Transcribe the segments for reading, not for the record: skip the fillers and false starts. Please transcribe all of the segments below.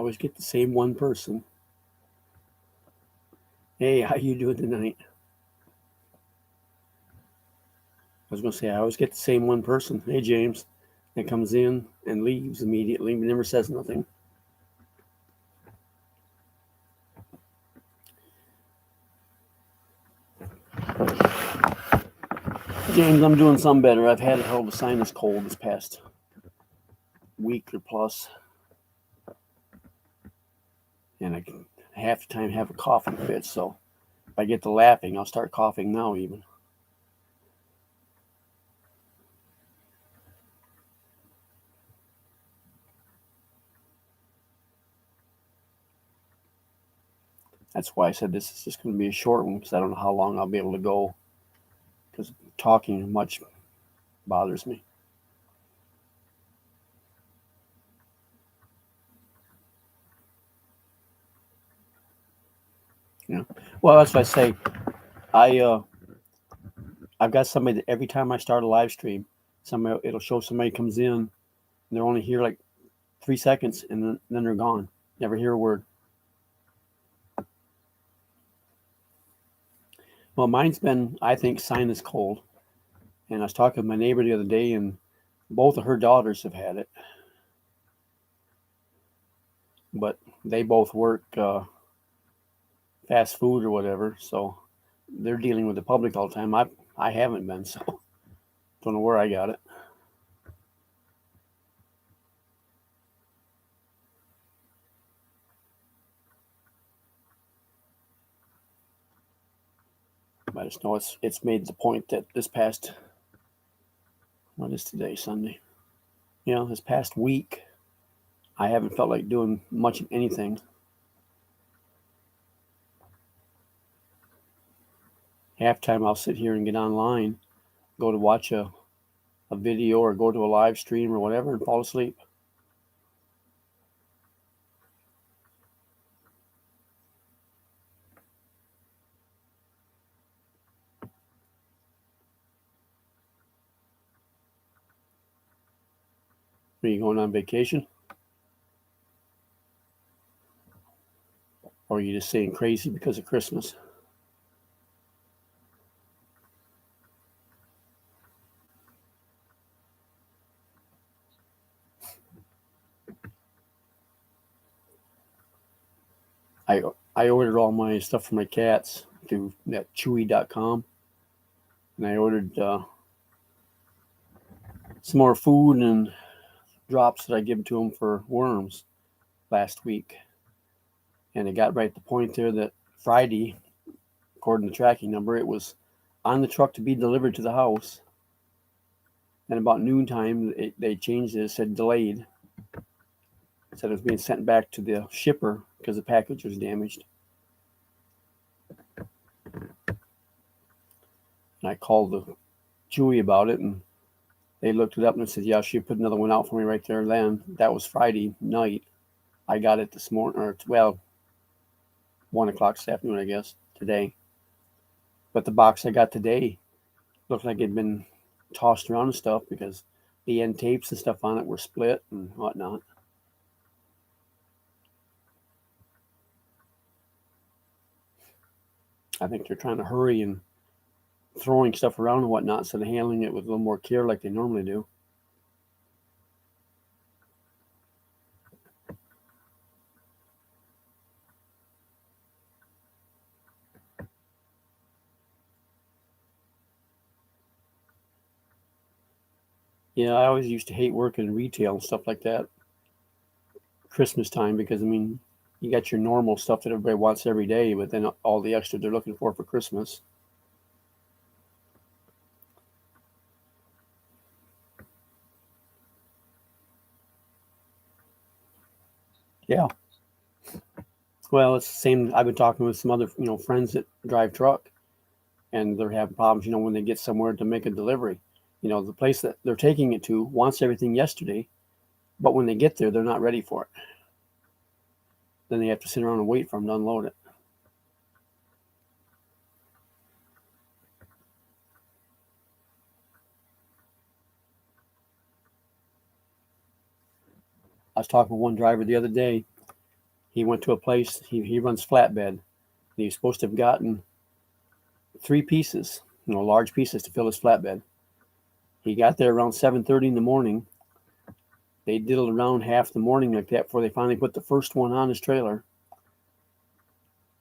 always get the same one person. Hey, how you doing tonight? I was going to say, I always get the same one person. Hey, James. That comes in and leaves immediately, never says nothing. James, I'm doing some better. I've had a hell of a sinus cold this past week or plus. And I half the time have a coughing fit, so if I get to laughing, I'll start coughing now even. That's why I said this is just going to be a short one, because I don't know how long I'll be able to go, because talking much bothers me. Yeah. Well, that's what I say. I've got somebody that every time I start a live stream, it'll show somebody comes in, and they're only here like 3 seconds, and then they're gone. Never hear a word. Well, mine's been, I think, sinus cold. And I was talking to my neighbor the other day, and both of her daughters have had it. But they both work fast food or whatever, so they're dealing with the public all the time. I haven't been, so don't know where I got it. I just know it's made the point that this past, what is today, Sunday? This past week, I haven't felt like doing much of anything. Half time I'll sit here and get online, go to watch a video or go to a live stream or whatever, and fall asleep. Are you going on vacation? Or are you just saying crazy because of Christmas? I ordered all my stuff for my cats through that Chewy.com, and I ordered some more food and drops that I give to them for worms last week. And it got right at the point there that Friday, according to the tracking number, it was on the truck to be delivered to the house. And about noontime, they changed it. It said delayed. It said it was being sent back to the shipper because the package was damaged. And I called the Chewy about it, and they looked it up and said, yeah, she put another one out for me right there then. That was Friday night. I got it this morning, 1 o'clock this afternoon, I guess, today. But the box I got today looked like it had been tossed around and stuff because the end tapes and stuff on it were split and whatnot. I think they're trying to hurry and throwing stuff around and whatnot instead of handling it with a little more care like they normally do. Yeah, I always used to hate working in retail and stuff like that. Christmas time, because you got your normal stuff that everybody wants every day, but then all the extra they're looking for Christmas. Yeah. Well, it's the same. I've been talking with some other, friends that drive truck, and they're having problems, when they get somewhere to make a delivery. The place that they're taking it to wants everything yesterday, but when they get there, they're not ready for it. Then they have to sit around and wait for them to unload it. I was talking with one driver the other day, He went to a place, he runs flatbed. He was supposed to have gotten 3 pieces, large pieces to fill his flatbed. He got there around 7:30 in the morning. They diddled around half the morning like that before they finally put the first one on his trailer.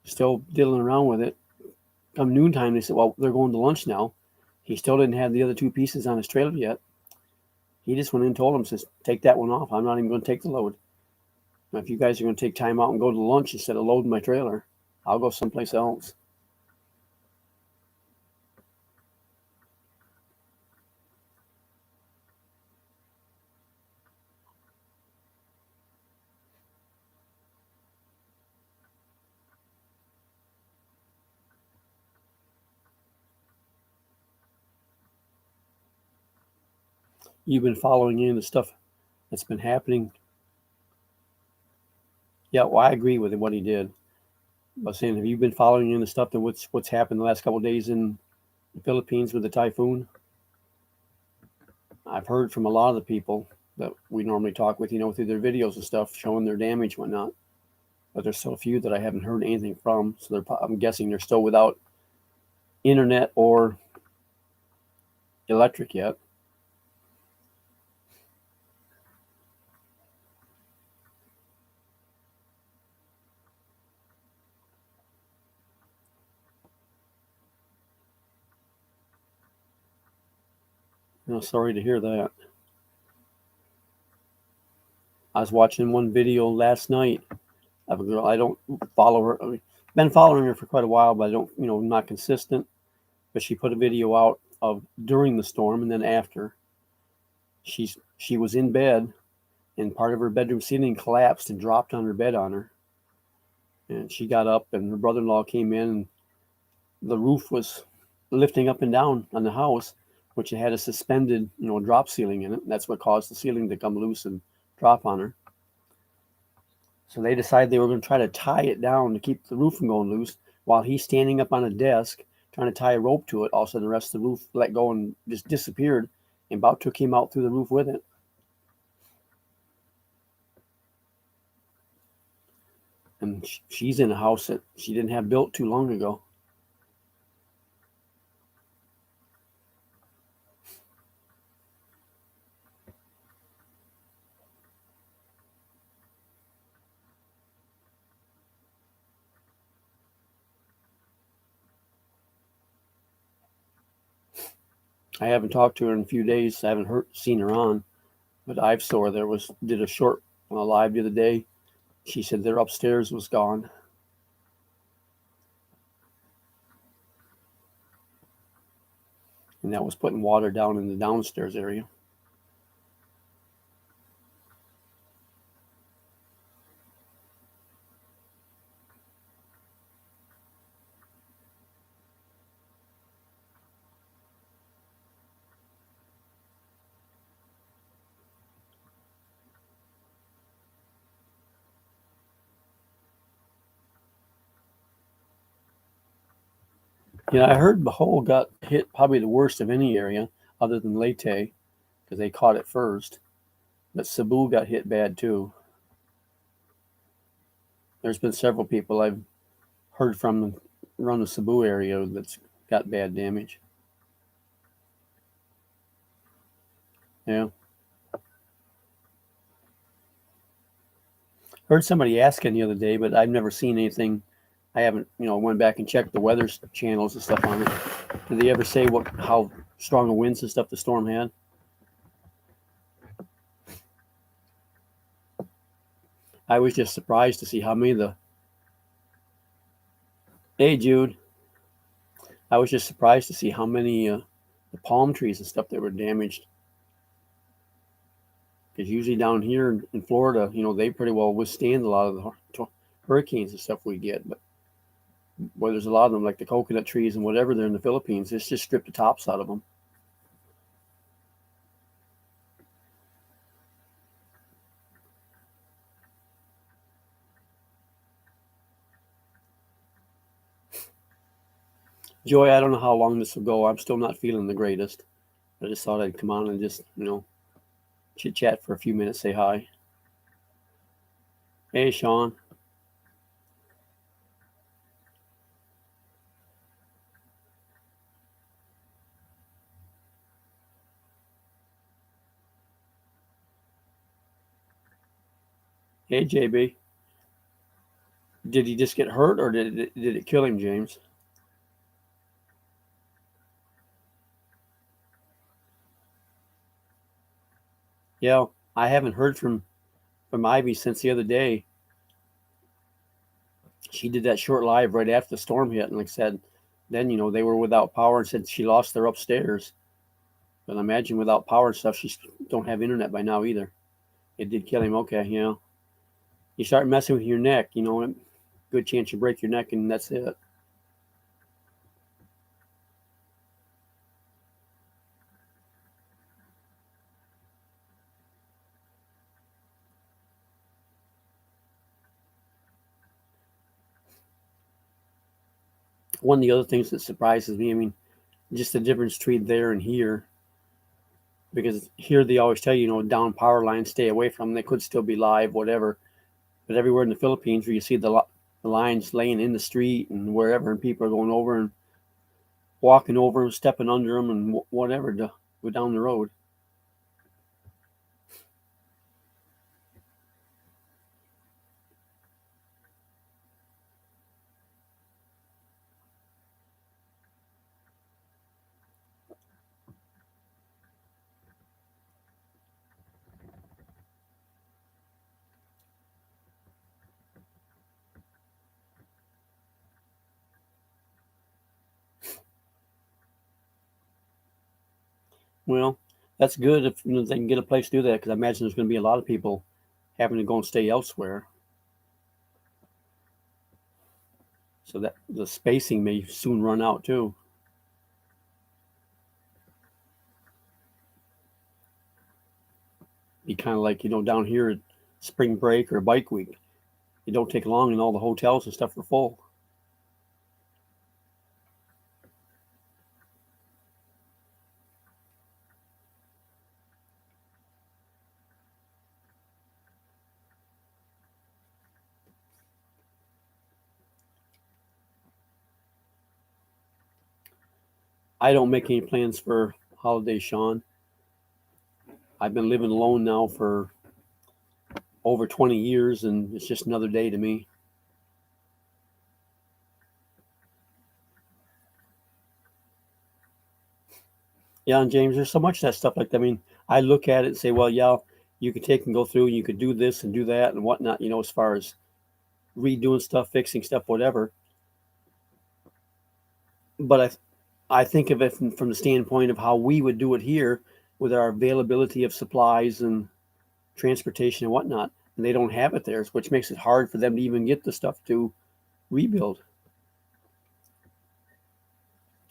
Still diddling around with it. Come noontime, they said, well, they're going to lunch now. He still didn't have the other 2 pieces on his trailer yet. He just went in and told them, says, take that one off. I'm not even going to take the load. Now, if you guys are going to take time out and go to lunch instead of loading my trailer, I'll go someplace else. You've been following in the stuff that's been happening. Yeah, well, I agree with what he did. But saying, have you been following in the stuff that what's happened the last couple of days in the Philippines with the typhoon? I've heard from a lot of the people that we normally talk with, through their videos and stuff, showing their damage, whatnot. But there's still a few that I haven't heard anything from. So I'm guessing they're still without internet or electric yet. Sorry to hear that. I was watching one video last night of a girl. I don't follow her. Been following her for quite a while, but I don't, not consistent. But she put a video out of during the storm and then after. She was in bed, and part of her bedroom ceiling collapsed and dropped on her bed on her. And she got up, and her brother-in-law came in, and the roof was lifting up and down on the house, which had a suspended, drop ceiling in it. That's what caused the ceiling to come loose and drop on her. So they decided they were going to try to tie it down to keep the roof from going loose while he's standing up on a desk trying to tie a rope to it. All of a sudden, the rest of the roof let go and just disappeared and about took him out through the roof with it. And she's in a house that she didn't have built too long ago. I haven't talked to her in a few days. I haven't seen her on, but I saw her. Did a short live the other day. She said their upstairs was gone. And that was putting water down in the downstairs area. Yeah, I heard Bohol got hit probably the worst of any area other than Leyte because they caught it first. But Cebu got hit bad too. There's been several people I've heard from around the Cebu area that's got bad damage. Yeah. Heard somebody asking the other day, but I've never seen anything. I haven't, went back and checked the weather channels and stuff on it. Did they ever say how strong of winds and stuff the storm had? I was just surprised to see how many of the. Hey, Jude. I was just surprised to see how many the palm trees and stuff that were damaged. Because usually down here in Florida, they pretty well withstand a lot of the hurricanes and stuff we get. But where there's a lot of them, like the coconut trees and whatever, they're in the Philippines, it's just stripped the tops out of them. Joy, I don't know how long this will go. I'm still not feeling the greatest. I just thought I'd come on and just, chit chat for a few minutes, say hi. Hey, Sean. Hey, JB. Did he just get hurt, or did it kill him, James? Yeah, I haven't heard from Ivy since the other day. She did that short live right after the storm hit, and like I said, then they were without power and said she lost their upstairs. But I imagine without power and stuff, she don't have internet by now either. It did kill him. Okay, you start messing with your neck, good chance you break your neck, and that's it. One of the other things that surprises me, I mean, just the difference between there and here, because here they always tell you, down power lines, stay away from them. They could still be live, whatever. But everywhere in the Philippines where you see the lines laying in the street and wherever, and people are going over and walking over them, stepping under them, and whatever to go down the road. Well, that's good if they can get a place to do that, because I imagine there's going to be a lot of people having to go and stay elsewhere. So that the spacing may soon run out too. Be kind of like down here at spring break or bike week. It don't take long, and all the hotels and stuff are full. I don't make any plans for holidays, Sean. I've been living alone now for over 20 years, and it's just another day to me. Yeah, and James, there's so much of that stuff like that. I mean, I look at it and say, well, yeah, you could take and go through, and you could do this and do that and whatnot, as far as redoing stuff, fixing stuff, whatever. But I think of it from the standpoint of how we would do it here with our availability of supplies and transportation and whatnot. And they don't have it there, which makes it hard for them to even get the stuff to rebuild.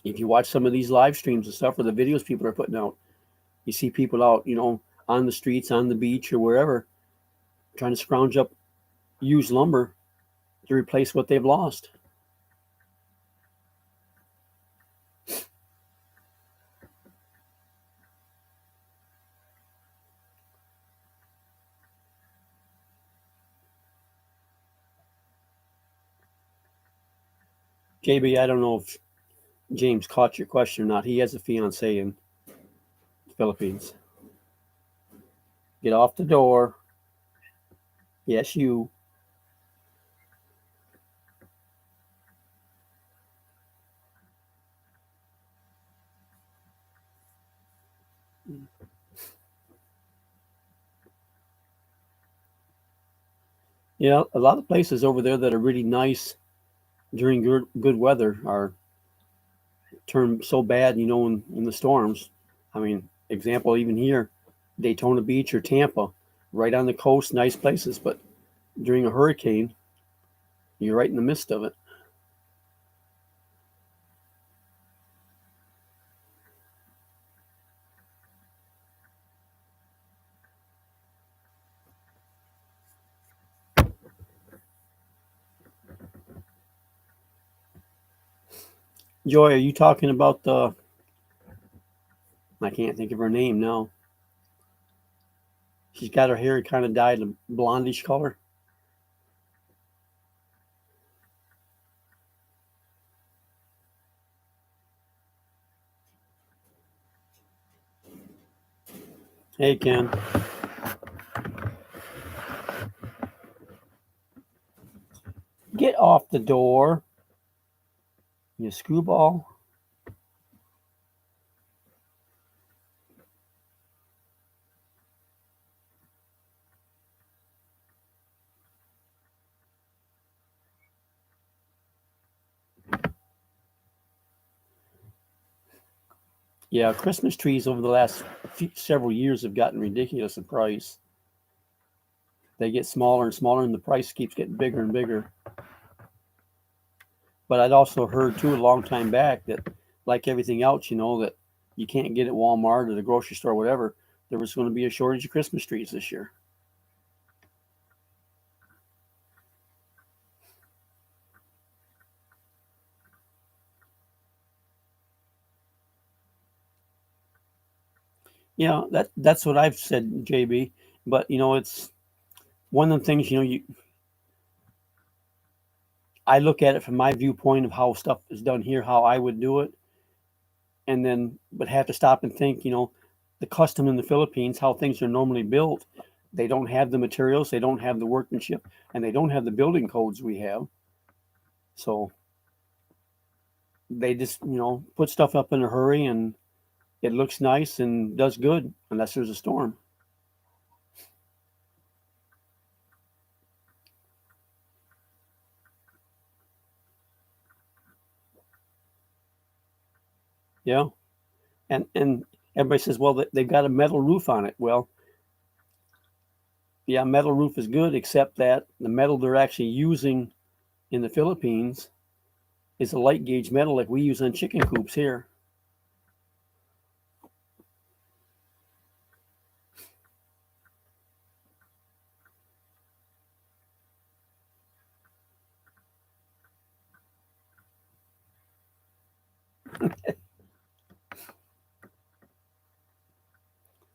If you watch some of these live streams and stuff or the videos people are putting out, you see people out, on the streets, on the beach, or wherever, trying to scrounge up used lumber to replace what they've lost. JB, I don't know if James caught your question or not. He has a fiance in the Philippines. Get off the door. Yes, you. Yeah, a lot of places over there that are really nice during good weather are turned so bad, in the storms. I mean, example, even here, Daytona Beach or Tampa, right on the coast, nice places, but during a hurricane, you're right in the midst of it. Joy, are you talking about I can't think of her name now. She's got her hair kind of dyed a blondish color. Hey, Ken. Get off the door, you screwball. Yeah, Christmas trees over the last several years have gotten ridiculous in price. They get smaller and smaller, and the price keeps getting bigger and bigger. But I'd also heard too a long time back that, like everything else, that you can't get at Walmart or the grocery store, or whatever. There was going to be a shortage of Christmas trees this year. Yeah, that's what I've said, JB. But it's one of the things. I look at it from my viewpoint of how stuff is done here, how I would do it, and then but have to stop and think. The custom in the Philippines, how things are normally built. They don't have the materials, they don't have the workmanship, and they don't have the building codes we have. So they just put stuff up in a hurry, and it looks nice and does good unless there's a storm. Yeah, and everybody says, well, they've got a metal roof on it. Well, yeah, metal roof is good, except that the metal they're actually using in the Philippines is a light gauge metal like we use on chicken coops here.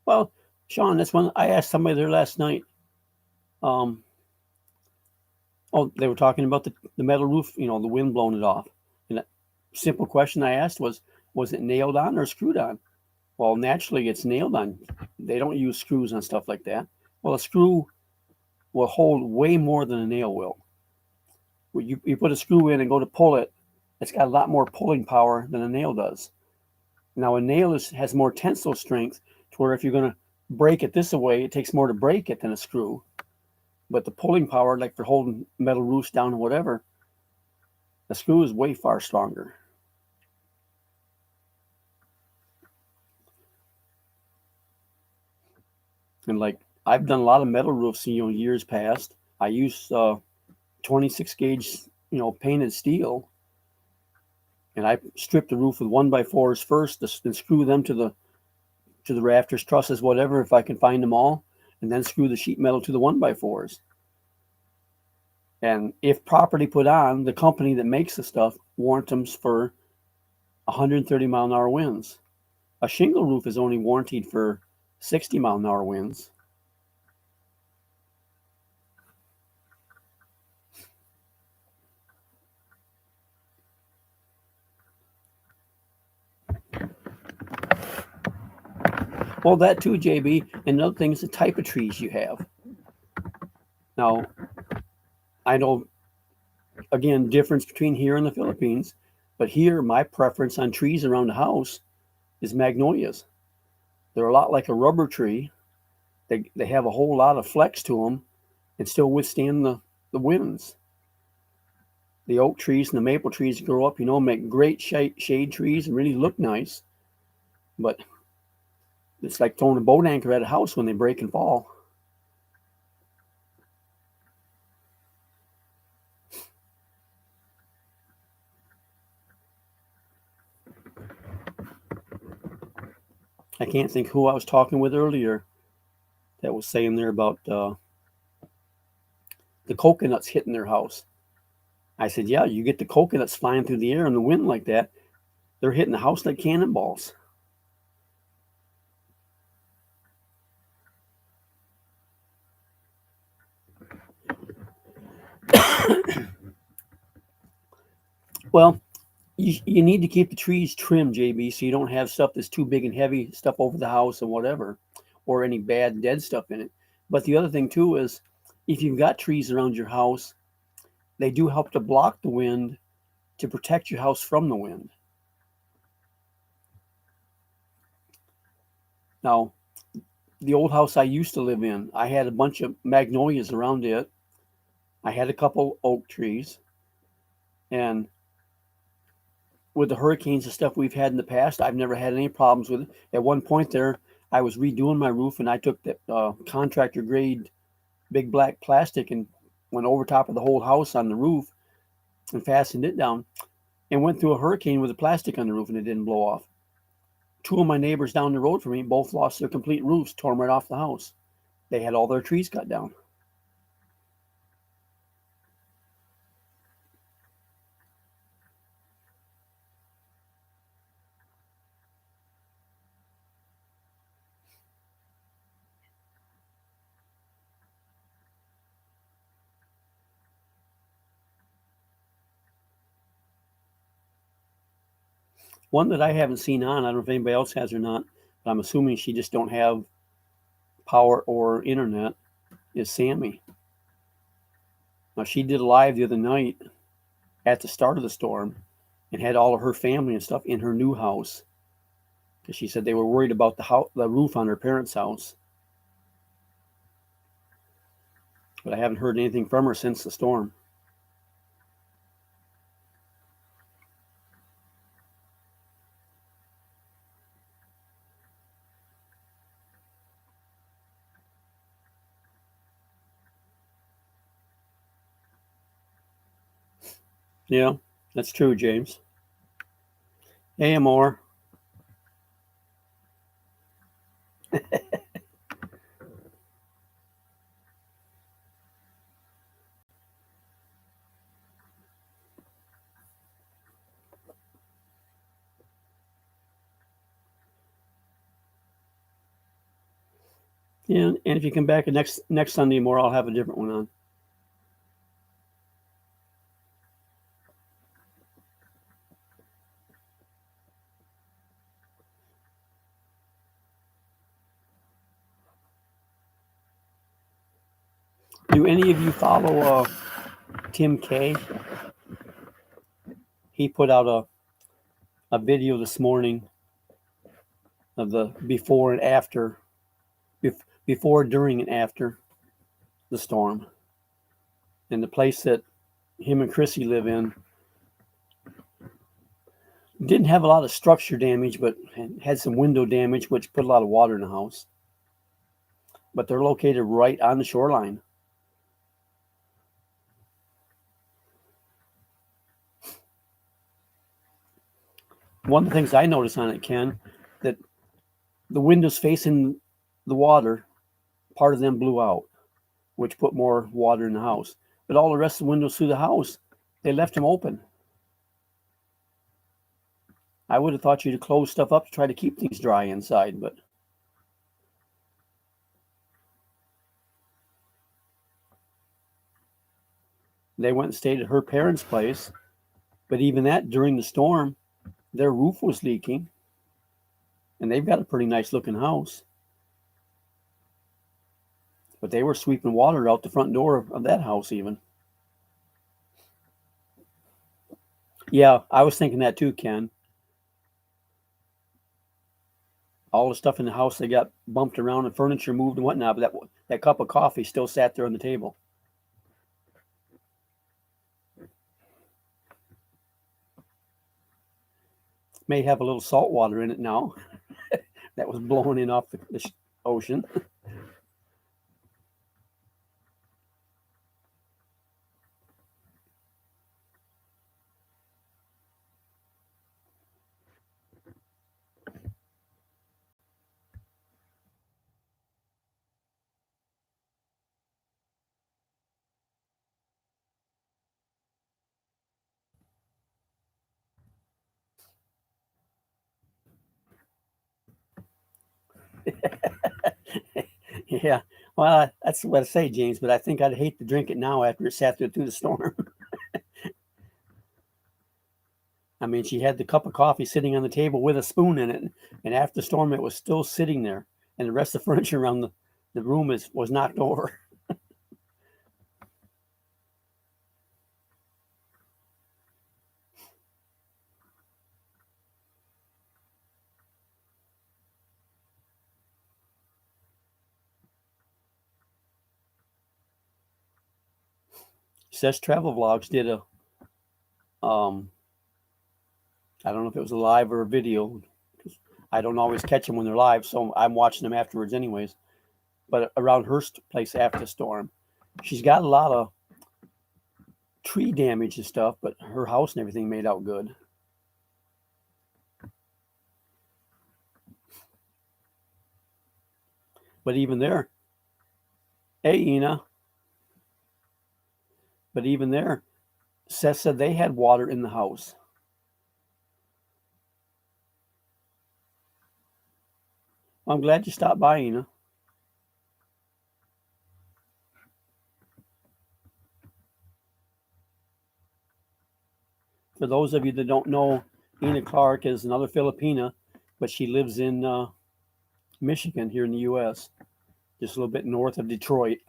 Well, Sean, that's one I asked somebody there last night. Um, oh, they were talking about the metal roof, the wind blowing it off. And a simple question I asked was it nailed on or screwed on? Well, naturally, it's nailed on. They don't use screws on stuff like that. Well, a screw will hold way more than a nail will. When you put a screw in and go to pull it, it's got a lot more pulling power than a nail does. Now, a nail has more tensile strength to where if you're going to break it this way, it takes more to break it than a screw. But the pulling power, like for holding metal roofs down or whatever, the screw is way far stronger. And like I've done a lot of metal roofs, years past. I use 26 gauge, painted steel, and I strip the roof with 1x4s first, and screw them to the rafters, trusses, whatever, if I can find them all, and then screw the sheet metal to the 1x4s. And if properly put on, the company that makes the stuff warrants them for 130-mile-an-hour winds. A shingle roof is only warranted for 60-mile-an-hour winds. Well, that too, JB. And another thing is the type of trees you have. Now, I know, again, difference between here and the Philippines, but here my preference on trees around the house is magnolias. They're a lot like a rubber tree. They have a whole lot of flex to them and still withstand the winds. The oak trees and the maple trees grow up, make great shade trees and really look nice. But it's like throwing a boat anchor at a house when they break and fall. I can't think who I was talking with earlier that was saying there about the coconuts hitting their house. I said, yeah, you get the coconuts flying through the air in the wind like that, they're hitting the house like cannonballs. Well, you need to keep the trees trimmed, JB, so you don't have stuff that's too big and heavy stuff over the house and whatever, or any bad dead stuff in it. But the other thing too is, if you've got trees around your house, they do help to block the wind to protect your house from the wind. Now, the old house I used to live in, I had a bunch of magnolias around it. I had a couple oak trees. And with the hurricanes and stuff we've had in the past, I've never had any problems with it. At one point there, I was redoing my roof, and I took the contractor grade big black plastic and went over top of the whole house on the roof and fastened it down, and went through a hurricane with the plastic on the roof, and it didn't blow off. Two of my neighbors down the road from me both lost their complete roofs, tore them right off the house. They had all their trees cut down. One that I haven't seen on, I don't know if anybody else has or not, but I'm assuming she just don't have power or internet, is Sammy. Now, she did a live the other night at the start of the storm and had all of her family and stuff in her new house, because she said they were worried about the roof on her parents' house. But I haven't heard anything from her since the storm. Yeah, that's true, James. Hey, Amor. Yeah, and if you come back next Sunday, Amor, I'll have a different one on. Do any of you follow Tim K? He put out a video this morning of the before and after, before, during, and after the storm. And the place that him and Chrissy live in didn't have a lot of structure damage, but had some window damage, which put a lot of water in the house. But they're located right on the shoreline. One of the things I noticed on it, Ken, that the windows facing the water, part of them blew out, which put more water in the house. But all the rest of the windows through the house, they left them open. I would have thought you'd close stuff up to try to keep things dry inside, but they went and stayed at her parents' place. But even that, during the storm, their roof was leaking, and they've got a pretty nice looking house. But they were sweeping water out the front door of that house even. Yeah, I was thinking that too, Ken. All the stuff in the house, they got bumped around and furniture moved and whatnot, but that cup of coffee still sat there on the table. May have a little salt water in it now that was blowing in off the ocean. Yeah, well, that's what I say, James, but I think I'd hate to drink it now after it sat there through the storm. I mean, she had the cup of coffee sitting on the table with a spoon in it, and after the storm, it was still sitting there, and the rest of the furniture around the room was knocked over. Says Travel Vlogs did a um, I don't know if it was a live or a video. I don't always catch them when they're live, so I'm watching them afterwards, anyways. But around her place after the storm, she's got a lot of tree damage and stuff, but her house and everything made out good. But even there, hey Ina, but even there, Seth said they had water in the house. I'm glad you stopped by, Ina. For those of you that don't know, Ina Clark is another Filipina, but she lives in Michigan here in the U.S., just a little bit north of Detroit.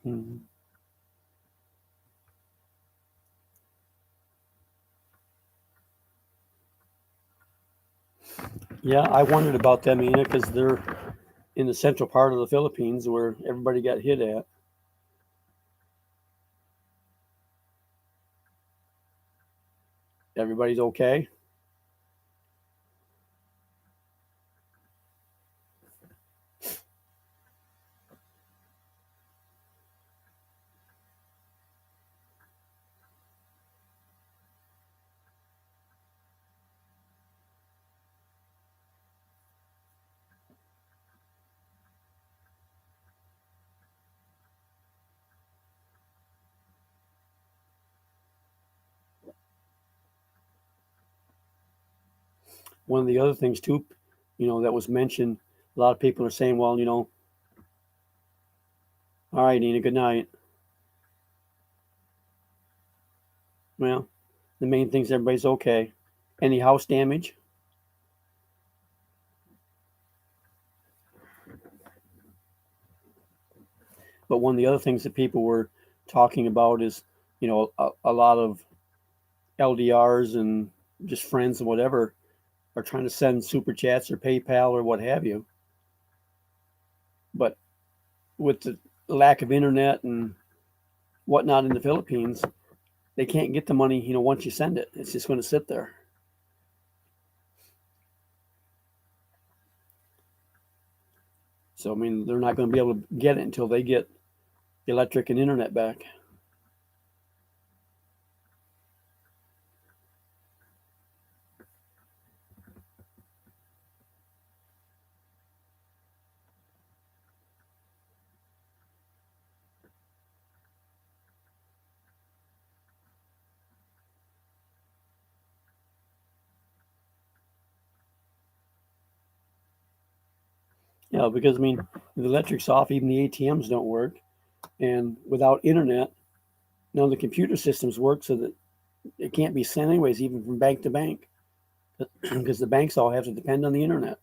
Mhm. Yeah, I wondered about them, Ina, because they're in the central part of the Philippines where everybody got hit at. Everybody's okay. One of the other things too, that was mentioned, a lot of people are saying, well, all right, Ina, good night. Well, the main thing is everybody's okay. Any house damage? But one of the other things that people were talking about is, a lot of LDRs and just friends and whatever are trying to send super chats or PayPal or what have you. But with the lack of internet and whatnot in the Philippines, they can't get the money, once you send it. It's just going to sit there. So, I mean, they're not going to be able to get it until they get electric and internet back. Yeah, because, I mean, the electric's off, even the ATMs don't work. And without internet, none of the computer systems work so that it can't be sent anyways, even from bank to bank, because the banks all have to depend on the internet.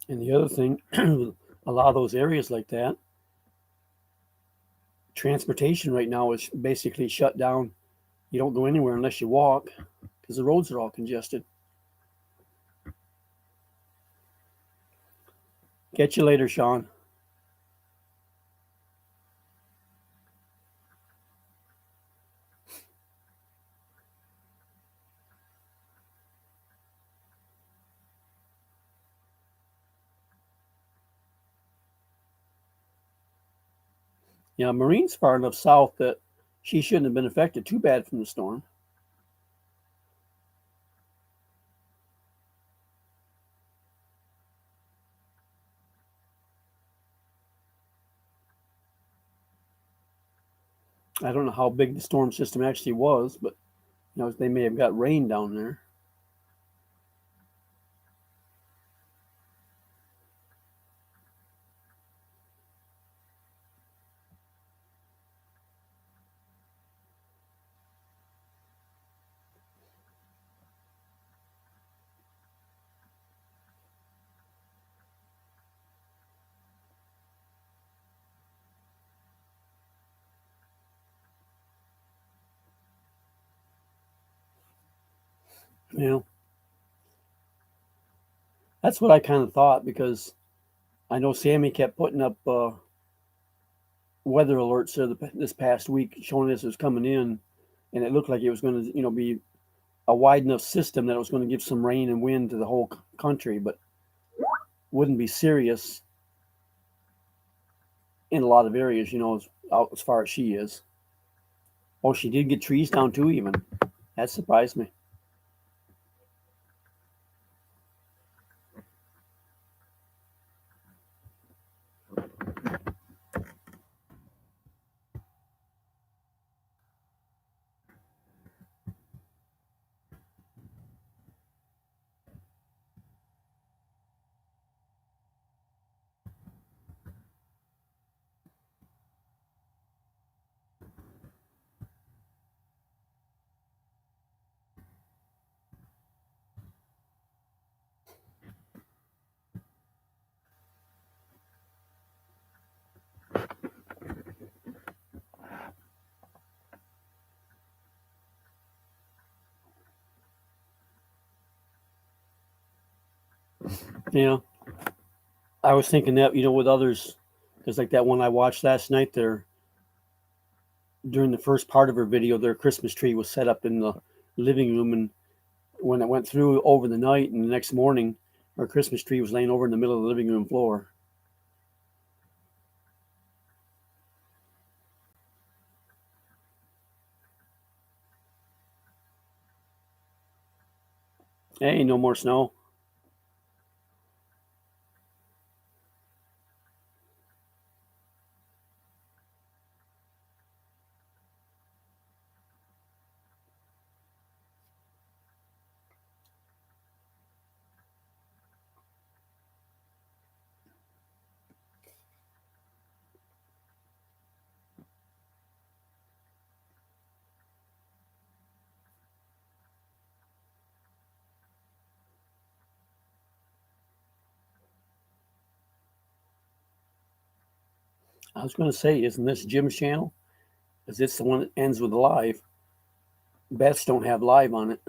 And the other thing, a lot of those areas like that, transportation right now is basically shut down. You don't go anywhere unless you walk because the roads are all congested. Catch you later, Sean. Yeah, Marine's far enough south that she shouldn't have been affected too bad from the storm. I don't know how big the storm system actually was, but they may have got rain down there. You know, that's what I kind of thought, because I know Sammy kept putting up weather alerts this past week showing us it was coming in, and it looked like it was going to, be a wide enough system that it was going to give some rain and wind to the whole country, but wouldn't be serious in a lot of areas, out as far as she is. Oh, she did get trees down too, even. That surprised me. You know, I was thinking that, with others, because like that one I watched last night there, during the first part of her video, their Christmas tree was set up in the living room, and when it went through over the night and the next morning, her Christmas tree was laying over in the middle of the living room floor. Hey, no more snow. I was going to say, isn't this Jim's channel? Is this the one that ends with live? Beth's don't have live on it.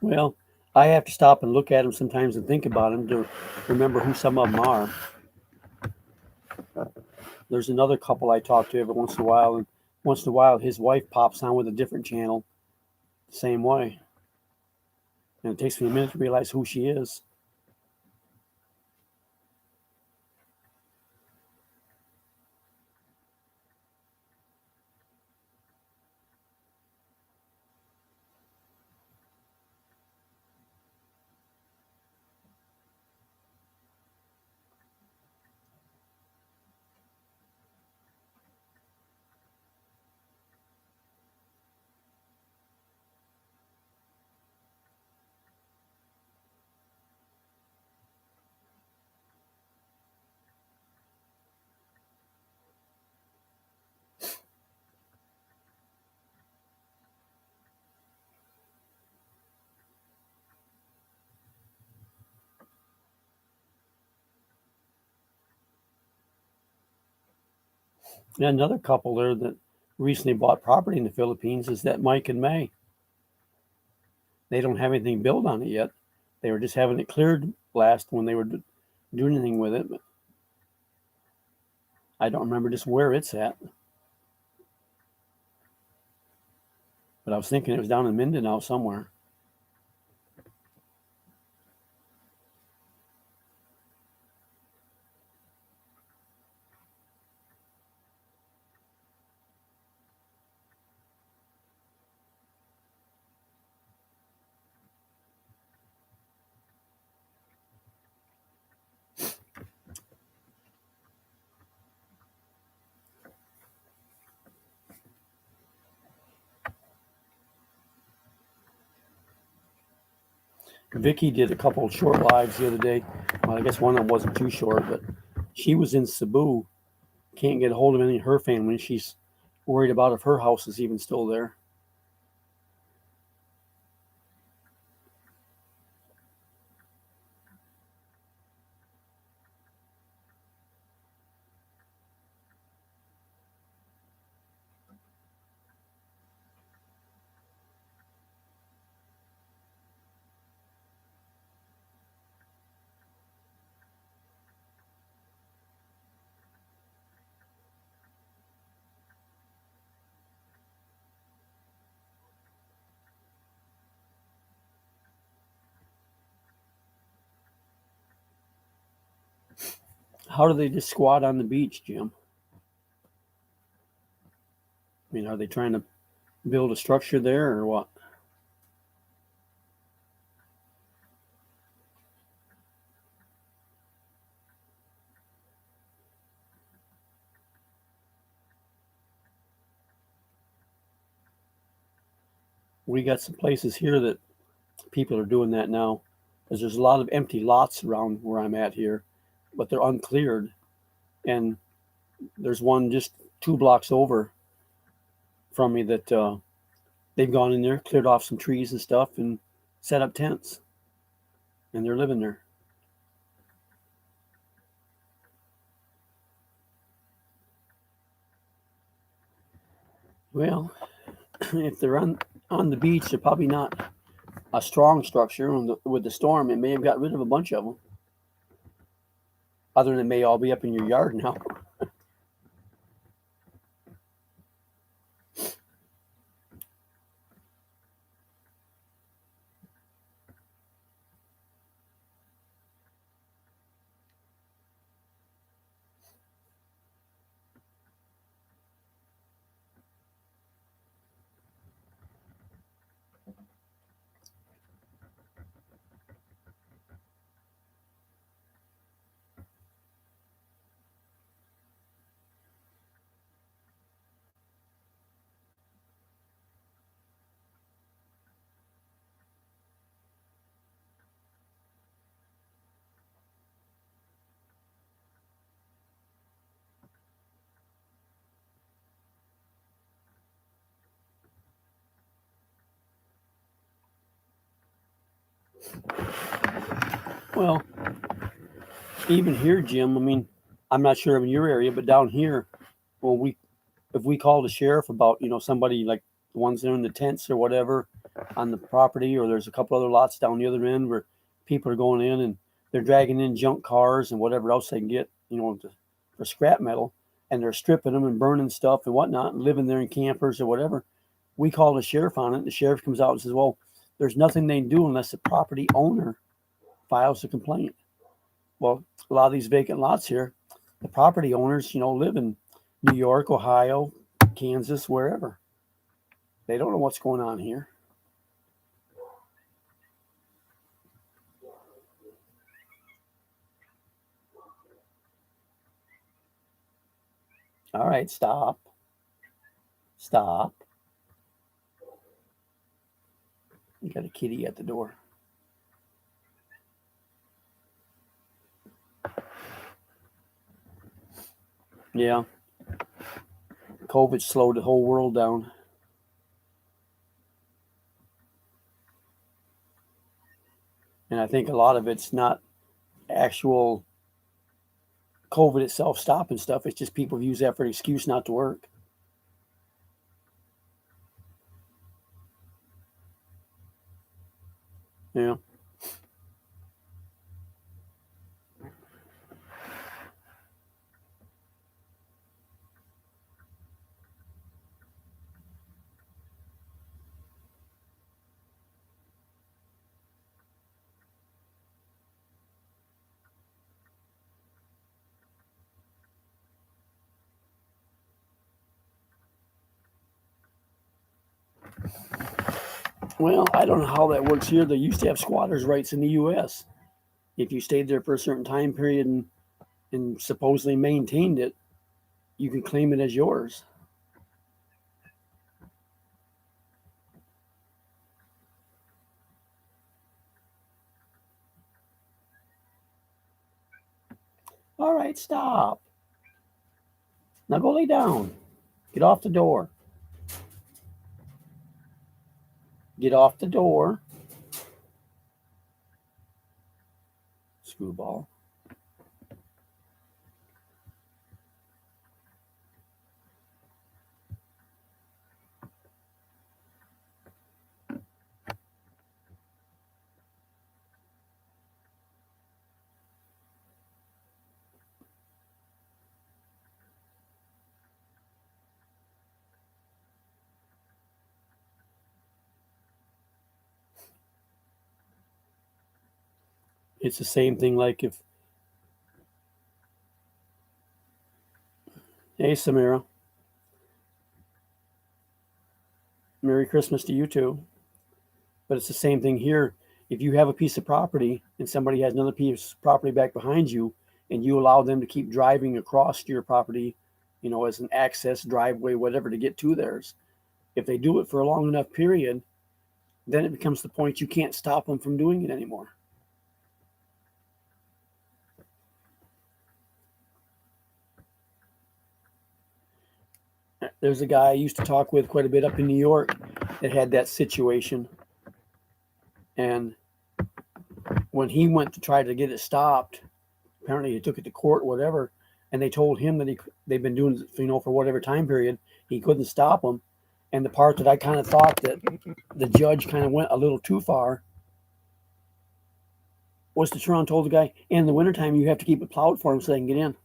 Well, I have to stop and look at them sometimes and think about them to remember who some of them are. There's another couple I talk to every once in a while, and once in a while his wife pops on with a different channel, the same way. And it takes me a minute to realize who she is. And another couple there that recently bought property in the Philippines is that Mike and May. They don't have anything built on it yet. They were just having it cleared last when they were doing anything with it. But I don't remember just where it's at. But I was thinking it was down in Mindanao somewhere. Vicky did a couple of short lives the other day. Well, I guess one of them wasn't too short, but she was in Cebu. Can't get a hold of any of her family. She's worried about if her house is even still there. How do they just squat on the beach, Jim? I mean, are they trying to build a structure there or what? We got some places here that people are doing that now because there's a lot of empty lots around where I'm at here, but they're uncleared. And there's one just 2 blocks over from me that they've gone in there, cleared off some trees and stuff, and set up tents, and they're living there. Well, if they're on the beach, they're probably not a strong structure. With the storm, it may have got rid of a bunch of them. Other than it may all be up in your yard now. Well, even here, Jim. I mean, I'm not sure in your area, but down here, well, if we call the sheriff about somebody like the ones that are in the tents or whatever on the property, or there's a couple other lots down the other end where people are going in and they're dragging in junk cars and whatever else they can get, for scrap metal, and they're stripping them and burning stuff and whatnot and living there in campers or whatever. We call the sheriff on it. The sheriff comes out and says, "Well, there's nothing they can do unless the property owner files a complaint." Well, a lot of these vacant lots here, the property owners, live in New York, Ohio, Kansas, wherever. They don't know what's going on here. All right, stop. Stop. You got a kitty at the door. Yeah. COVID slowed the whole world down. And I think a lot of it's not actual COVID itself stopping stuff. It's just people use that for an excuse not to work. Yeah. Well, I don't know how that works here. They used to have squatters' rights in the U.S. If you stayed there for a certain time period and supposedly maintained it, you can claim it as yours. All right, stop. Now go lay down. Get off the door. Get off the door. Screwball. It's the same thing like if, hey, Samira, Merry Christmas to you too. But it's the same thing here. If you have a piece of property and somebody has another piece of property back behind you, and you allow them to keep driving across your property, as an access driveway, whatever, to get to theirs, if they do it for a long enough period, then it becomes the point you can't stop them from doing it anymore. There's a guy I used to talk with quite a bit up in New York that had that situation. And when he went to try to get it stopped, apparently he took it to court, whatever, and they told him that they've been doing it, for whatever time period. He couldn't stop them. And the part that I kind of thought that the judge kind of went a little too far was to turn and told the guy, in the wintertime, you have to keep it plowed for him so they can get in.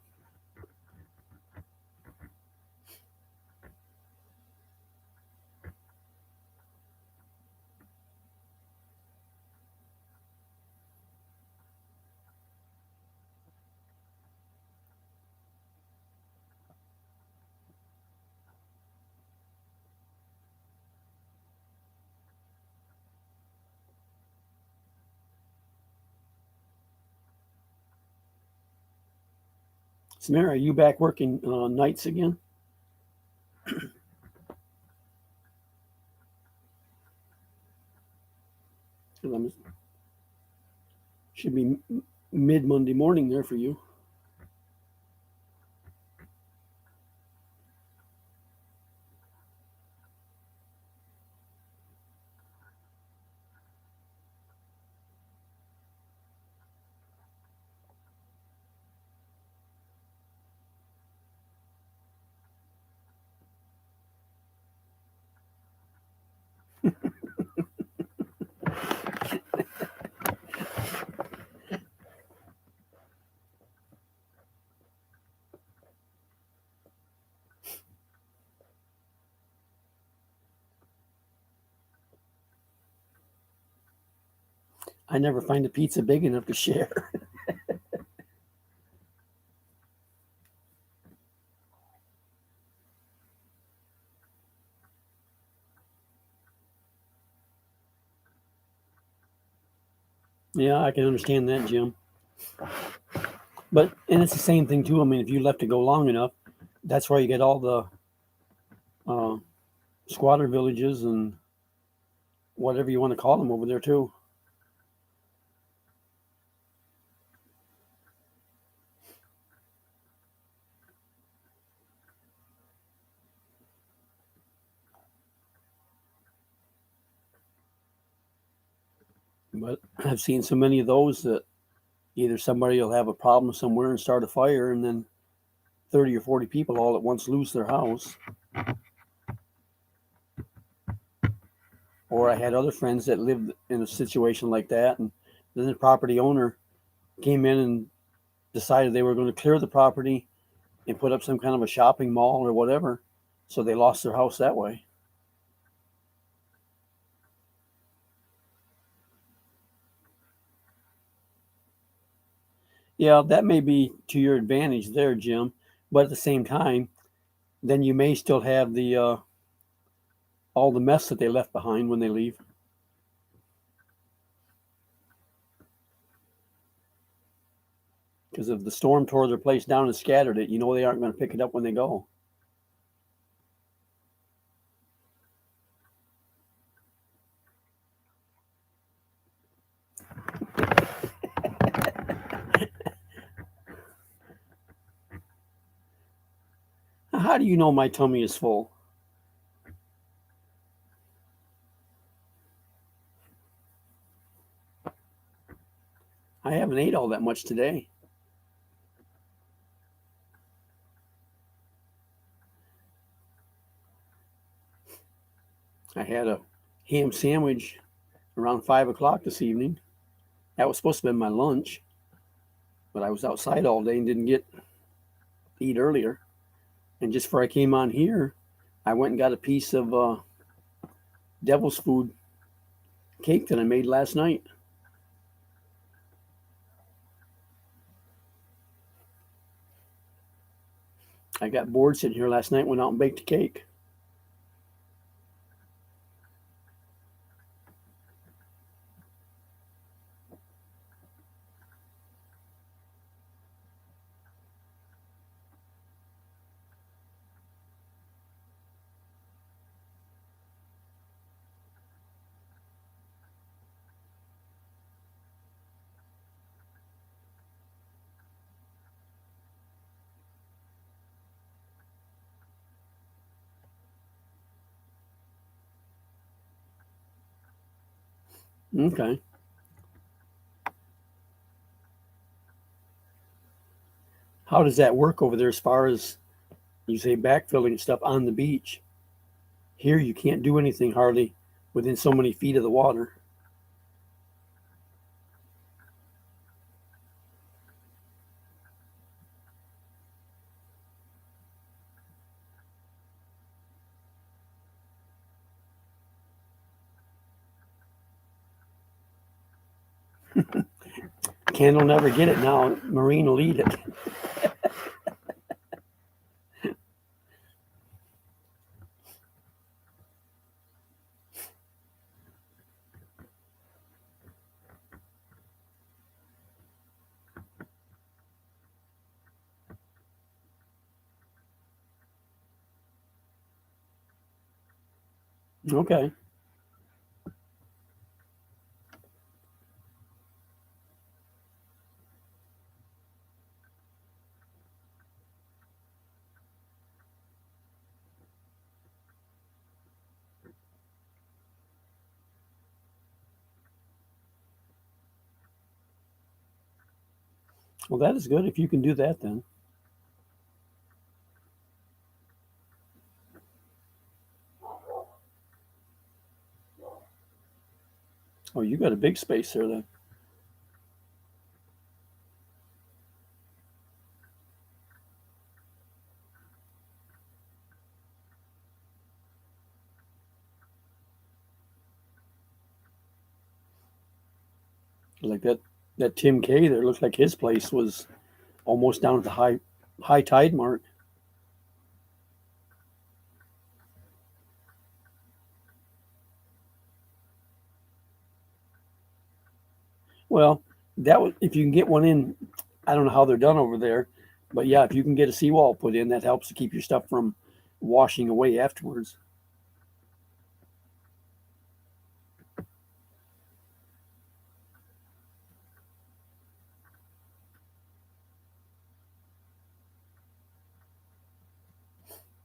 Samara, are you back working nights again? Should be mid Monday morning there for you. I never find a pizza big enough to share. Yeah, I can understand that, Jim. And it's the same thing too. I mean, if you left it go long enough, that's why you get all the uh, squatter villages and whatever you want to call them over there too. But I've seen so many of those that either somebody will have a problem somewhere and start a fire, and then 30 or 40 people all at once lose their house. Or I had other friends that lived in a situation like that, and then the property owner came in and decided they were going to clear the property and put up some kind of a shopping mall or whatever. So they lost their house that way. Yeah, that may be to your advantage there, Jim. But at the same time, then you may still have the all the mess that they left behind when they leave. Because if the storm tore their place down and scattered it, they aren't going to pick it up when they go. How do you know my tummy is full? I haven't ate all that much today. I had a ham sandwich around 5 o'clock this evening. That was supposed to be my lunch, but I was outside all day and didn't get to eat earlier. And just before I came on here, I went and got a piece of devil's food cake that I made last night. I got bored sitting here last night, went out and baked a cake. Okay. How does that work over there as far as you say backfilling stuff on the beach? Here you can't do anything hardly within so many feet of the water. Ken will never get it now. Marine will eat it. Okay. Well, that is good if you can do that then. Oh, you got a big space there then. Like that Tim K there looks like his place was almost down at the high tide mark. Well, that would if you can get one in. I don't know how they're done over there, but yeah, if you can get a seawall put in, that helps to keep your stuff from washing away afterwards.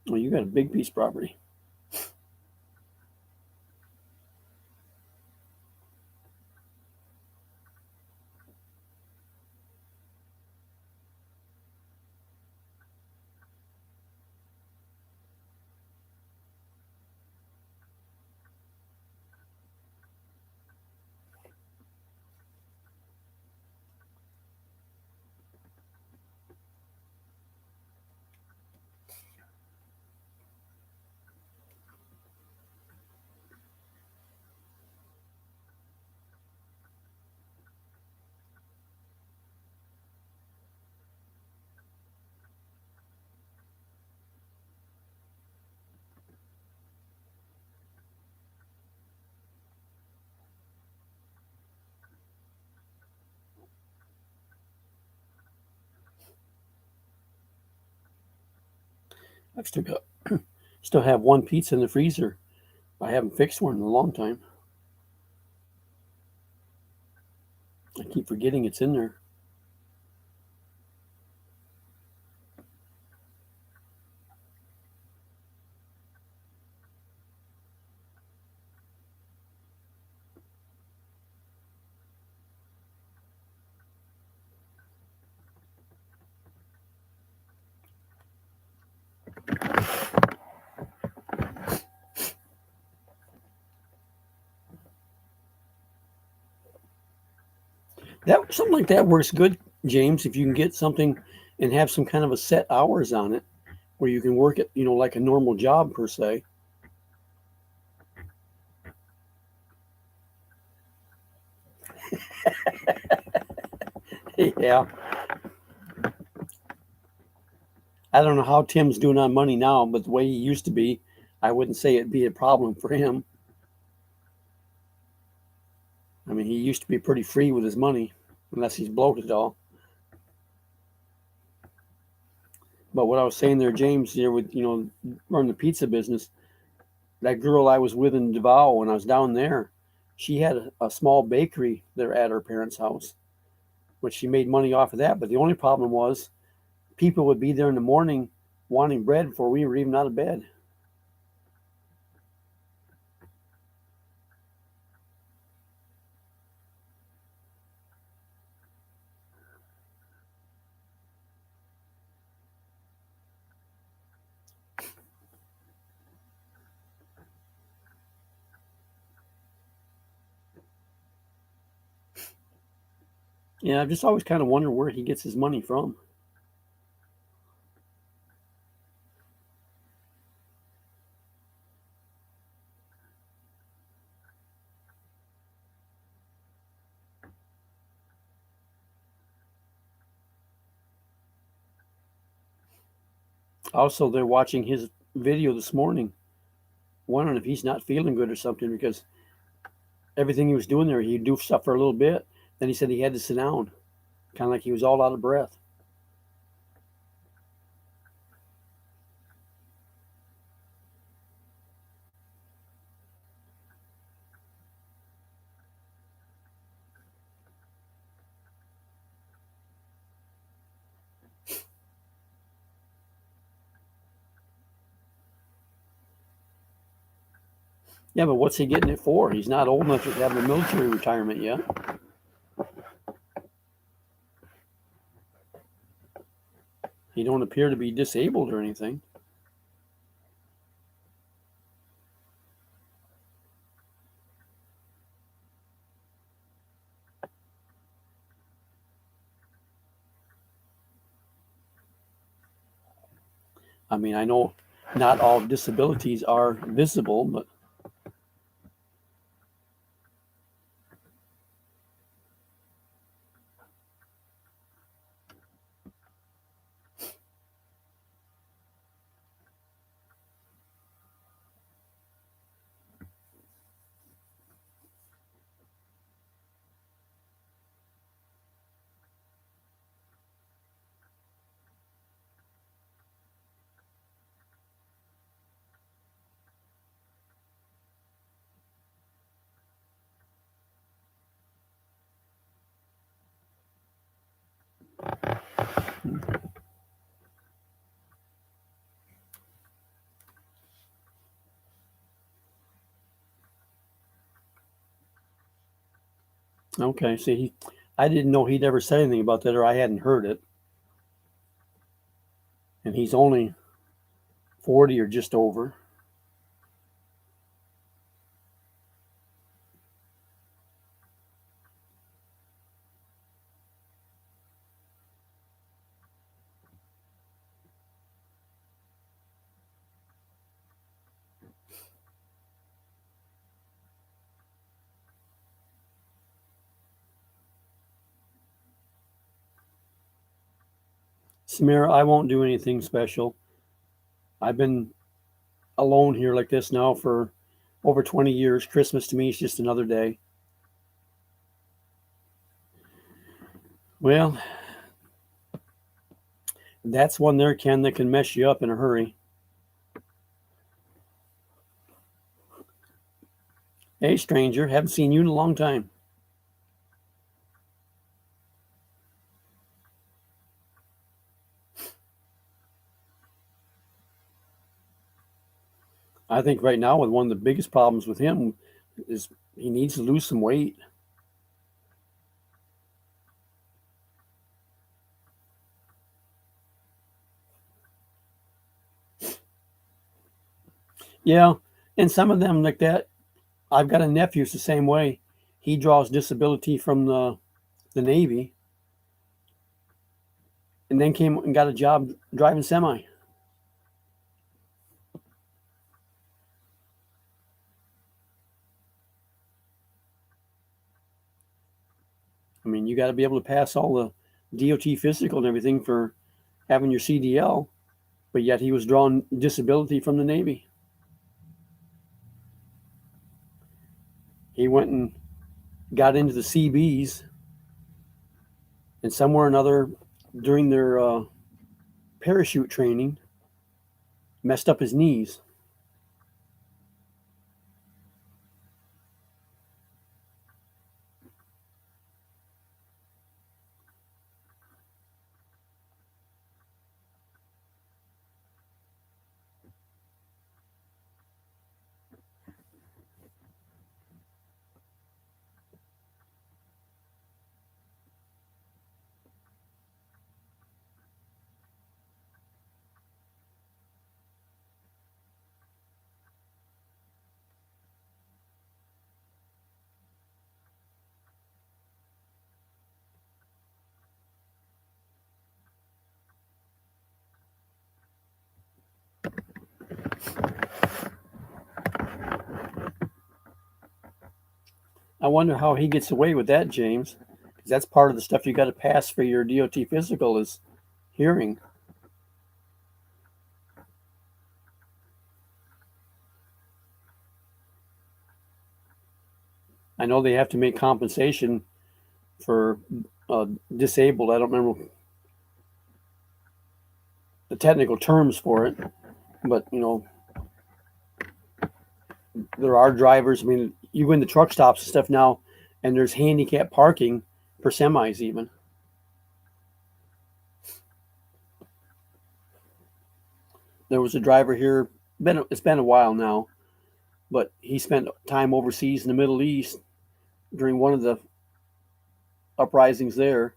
Well, you got a big piece of property. I've still have one pizza in the freezer. I haven't fixed one in a long time. I keep forgetting it's in there. Something like that works good, James, if you can get something and have some kind of a set hours on it where you can work it, like a normal job per se. Yeah. I don't know how Tim's doing on money now, but the way he used to be, I wouldn't say it'd be a problem for him. I mean, he used to be pretty free with his money, unless he's bloated all. But what I was saying there, James, here with running the pizza business, that girl I was with in Davao when I was down there, she had a small bakery there at her parents' house, which she made money off of that. But the only problem was people would be there in the morning wanting bread before we were even out of bed. Yeah, I've just always kind of wondered where he gets his money from. Also, they're watching his video this morning, wondering if he's not feeling good or something because everything he was doing there, he'd do stuff for a little bit. Then he said he had to sit down, kind of like he was all out of breath. Yeah, but what's he getting it for? He's not old enough to have a military retirement yet. He don't appear to be disabled or anything. I mean, I know not all disabilities are visible, but okay. See, I didn't know he'd ever said anything about that, or I hadn't heard it. And he's only 40 or just over. Samira, I won't do anything special. I've been alone here like this now for over 20 years. Christmas to me is just another day. Well, that's one there, Ken, that can mess you up in a hurry. Hey, stranger, haven't seen you in a long time. I think right now, with one of the biggest problems with him is he needs to lose some weight. Yeah, and some of them like that. I've got a nephew who's the same way. He draws disability from the the Navy, and then came and got a job driving semi. I mean, you got to be able to pass all the DOT physical and everything for having your CDL, but yet he was drawing disability from the Navy. He went and got into the CBs, and somewhere or another during their parachute training, messed up his knees. I wonder how he gets away with that, James. Because that's part of the stuff you got to pass for your DOT physical is hearing. I know they have to make compensation for disabled. I don't remember the technical terms for it, but there are drivers. I mean, you go into truck stops and stuff now, and there's handicap parking for semis even. There was a driver here. It's been a while now, but he spent time overseas in the Middle East during one of the uprisings there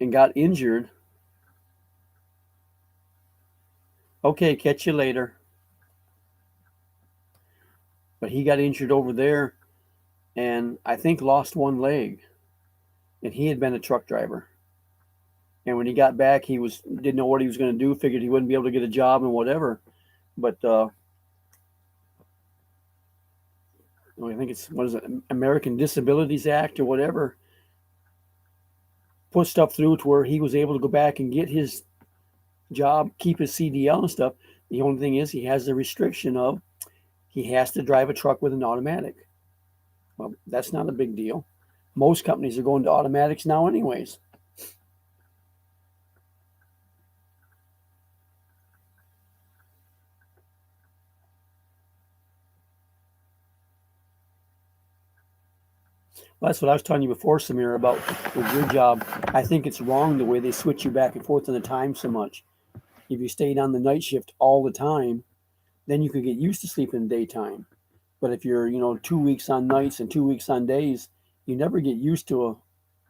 and got injured. Okay, catch you later. But he got injured over there and I think lost one leg. And he had been a truck driver. And when he got back, he didn't know what he was going to do. Figured he wouldn't be able to get a job and whatever. But I think it's what is it, American Disabilities Act or whatever, put stuff through to where he was able to go back and get his job, keep his CDL and stuff. The only thing is he has the restriction of he has to drive a truck with an automatic. Well, that's not a big deal. Most companies are going to automatics now anyways. Well, that's what I was telling you before, Samir, about with your job. I think it's wrong the way they switch you back and forth in the time so much. If you stayed on the night shift all the time, then you could get used to sleeping daytime. But if you're, 2 weeks on nights and 2 weeks on days, you never get used to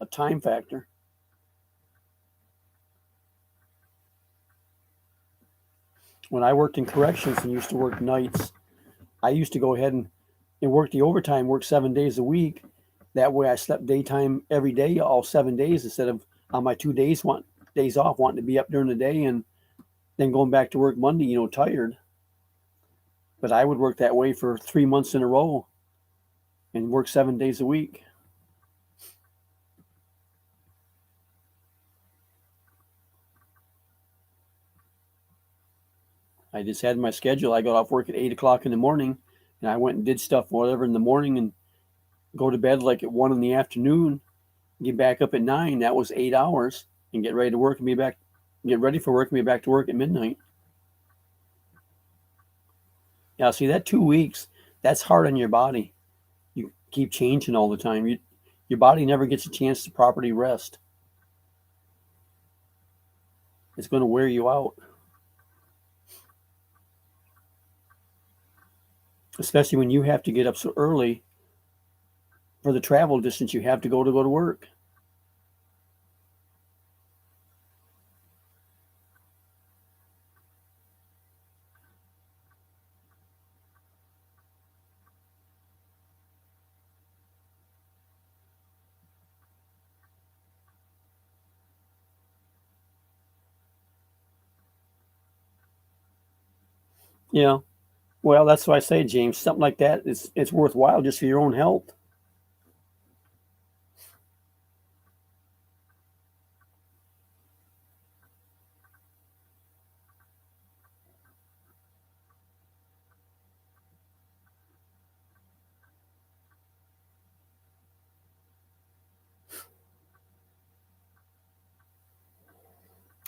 a time factor. When I worked in corrections and used to work nights, I used to go ahead and work the overtime, work 7 days a week. That way I slept daytime every day, all 7 days, instead of on my 2 days off, wanting to be up during the day and then going back to work Monday, tired. But I would work that way for 3 months in a row and work 7 days a week. I just had my schedule. I got off work at 8 o'clock in the morning and I went and did stuff, whatever, in the morning and go to bed like at 1 in the afternoon, get back up at 9. That was 8 hours and get ready to work and get ready for work and be back to work at midnight. Yeah, see that 2 weeks, that's hard on your body. You keep changing all the time. Your body never gets a chance to properly rest. It's going to wear you out. Especially when you have to get up so early for the travel distance you have to go to work. Yeah. Well, that's why I say, James, something like that, it's worthwhile just for your own health.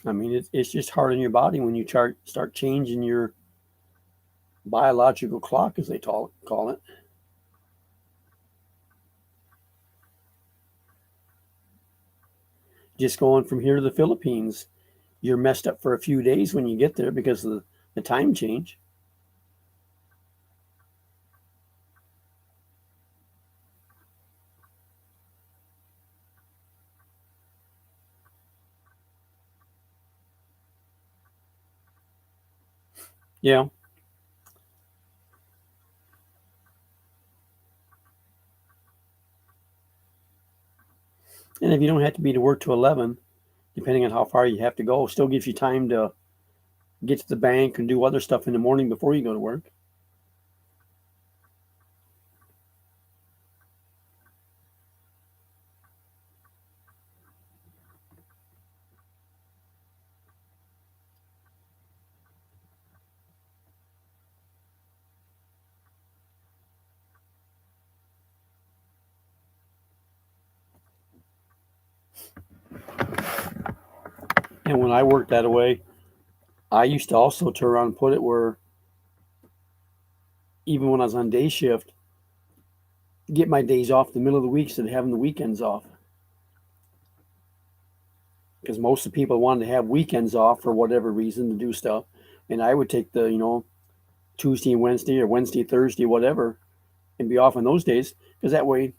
I mean, it's just hard on your body when you start changing your biological clock, as they call it. Just going from here to the Philippines, you're messed up for a few days when you get there because of the time change. Yeah. And if you don't have to be to work to 11, depending on how far you have to go, still gives you time to get to the bank and do other stuff in the morning before you go to work. And when I worked that way, I used to also turn around and put it where even when I was on day shift, get my days off the middle of the week instead of having the weekends off. Because most of the people wanted to have weekends off for whatever reason to do stuff. And I would take the, Tuesday and Wednesday or Wednesday, Thursday, whatever, and be off on those days. Because that way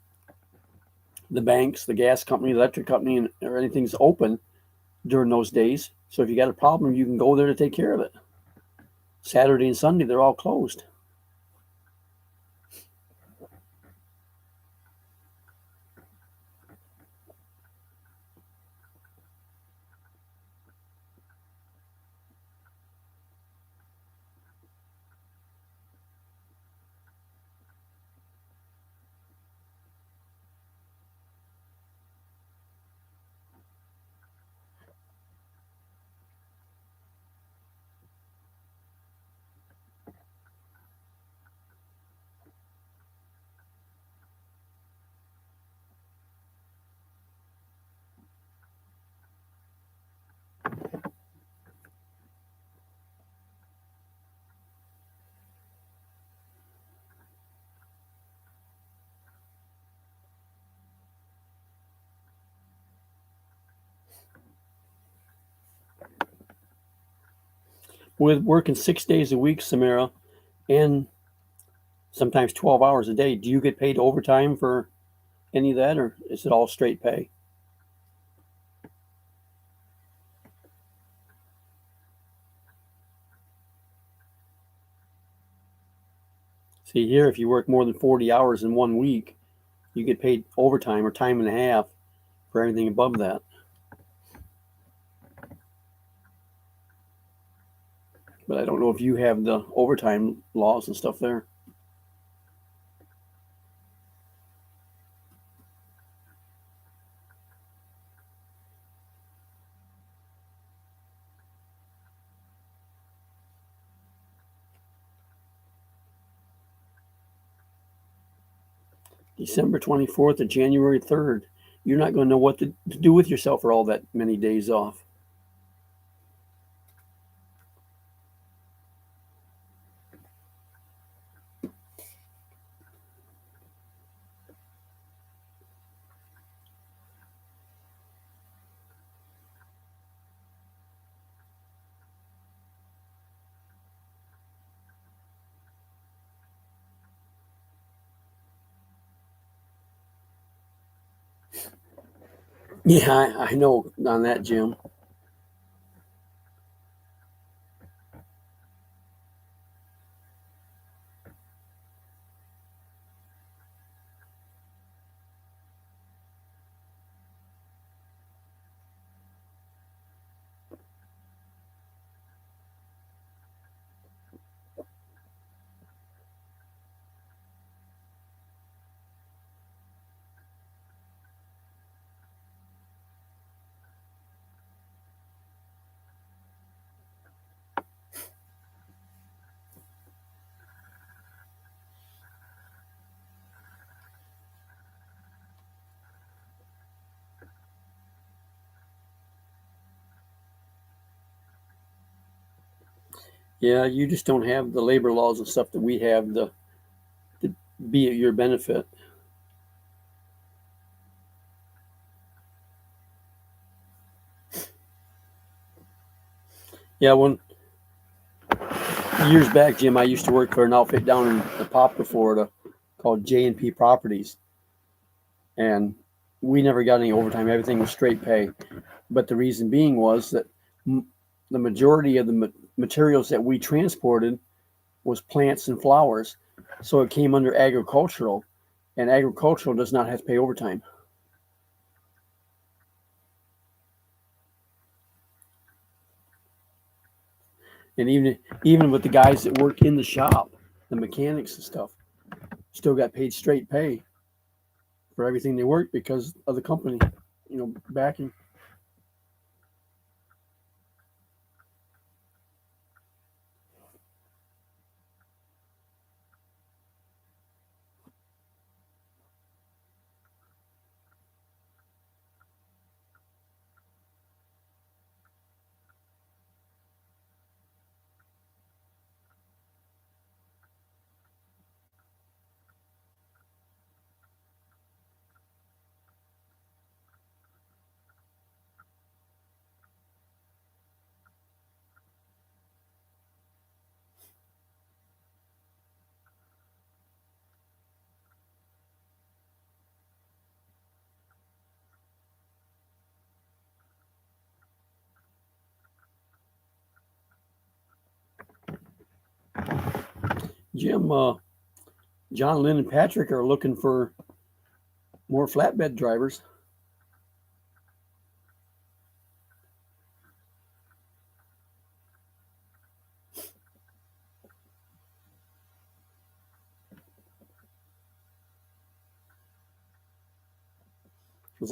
the banks, the gas company, the electric company, or anything's open during those days. So if you got a problem, you can go there to take care of it. Saturday and Sunday, they're all closed. With working 6 days a week, Samara, and sometimes 12 hours a day, do you get paid overtime for any of that, or is it all straight pay? See, here, if you work more than 40 hours in 1 week, you get paid overtime or time and a half for anything above that. But I don't know if you have the overtime laws and stuff there. December 24th to January 3rd. You're not going to know what to do with yourself for all that many days off. Yeah, I know on that, Jim. Yeah, you just don't have the labor laws and stuff that we have to be at your benefit. Yeah, when years back, Jim, I used to work for an outfit down in Apopka, Florida, called J&P Properties, and we never got any overtime. Everything was straight pay. But the reason being was that the majority of the materials that we transported was plants and flowers, so it came under agricultural, and agricultural does not have to pay overtime. And even with the guys that work in the shop, the mechanics and stuff, still got paid straight pay for everything they work because of the company, backing. Jim, John, Lynn, and Patrick are looking for more flatbed drivers because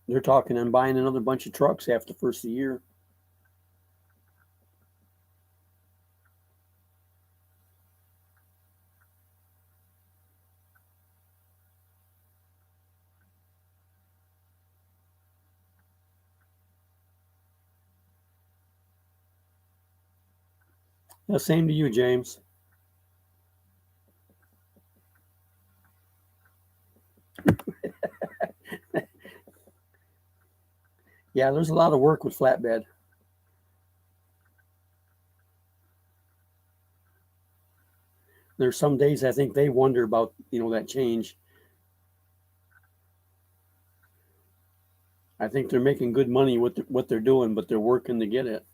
they're talking on buying another bunch of trucks after the first of the year. Yeah, same to you, James. Yeah, there's a lot of work with flatbed. There's some days I think they wonder about that change. I think they're making good money with what they're doing, but they're working to get it.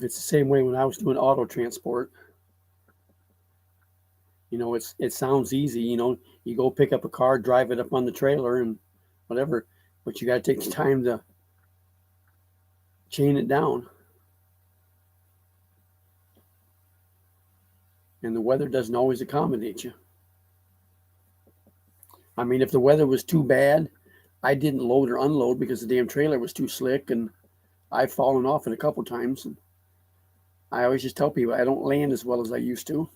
It's the same way when I was doing auto transport. It sounds easy. You go pick up a car, drive it up on the trailer, and whatever. But you got to take the time to chain it down, and the weather doesn't always accommodate you. I mean, if the weather was too bad, I didn't load or unload because the damn trailer was too slick, and I've fallen off it a couple times. And I always just tell people I don't land as well as I used to.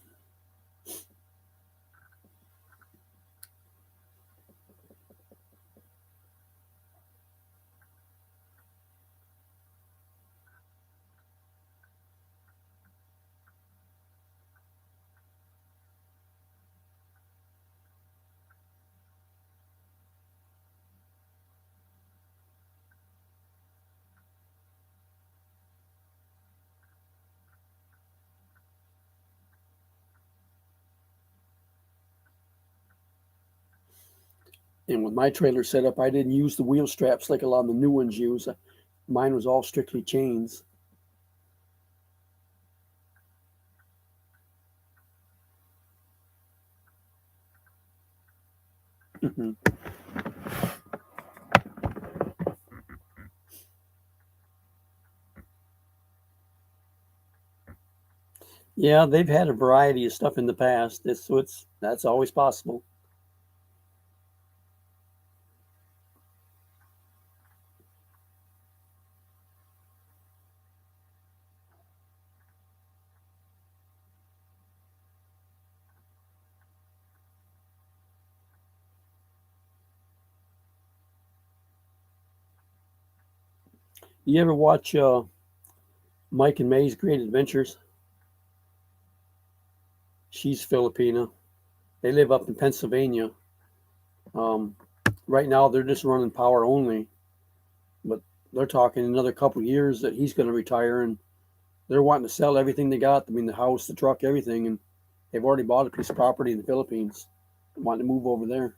And with my trailer setup, I didn't use the wheel straps like a lot of the new ones use. Mine was all strictly chains. Yeah, they've had a variety of stuff in the past. That's always possible. You ever watch Mike and May's Great Adventures? She's Filipina. They live up in Pennsylvania. Um, right now, they're just running power only, but they're talking another couple of years that he's going to retire, and they're wanting to sell everything they got. I mean, the house, the truck, everything, and they've already bought a piece of property in the Philippines. Wanting to move over there.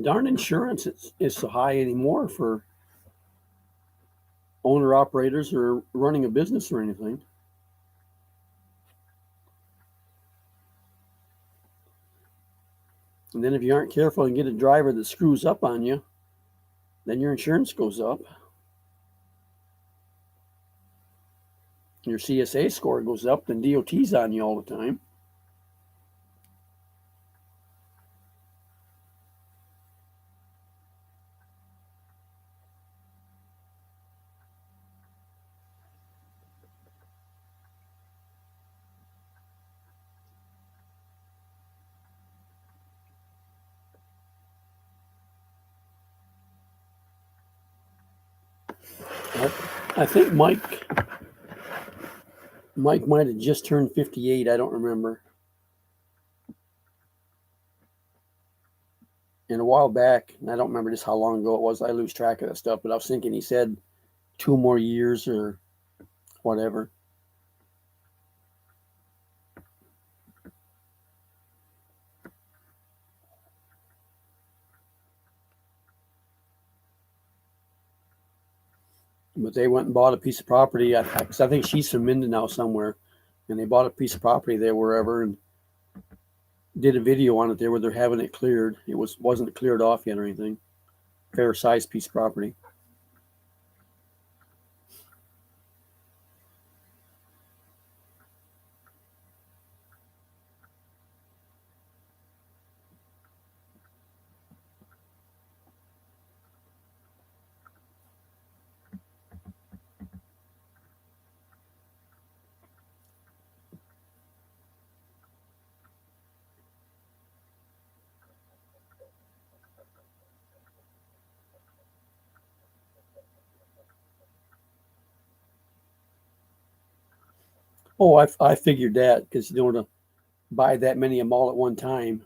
Darn insurance is so high anymore for owner operators or running a business or anything. And then if you aren't careful and get a driver that screws up on you, then your insurance goes up. Your CSA score goes up, then DOT's on you all the time. I think Mike might have just turned 58. I don't remember. And a while back, and I don't remember just how long ago it was. I lose track of that stuff, but I was thinking he said 2 more years or whatever. But they went and bought a piece of property. I think she's from Mindanao somewhere, and they bought a piece of property there wherever and did a video on it there where they're having it cleared. It wasn't cleared off yet or anything. Fair sized piece of property. Oh, I figured that because to buy that many of them all at one time,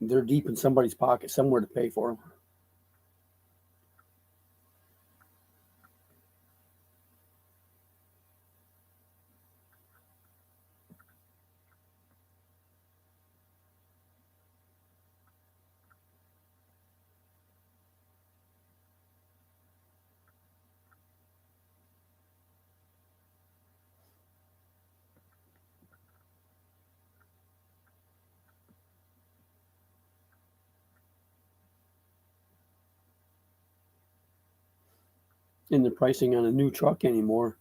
they're deep in somebody's pocket somewhere to pay for them. And the pricing on a new truck anymore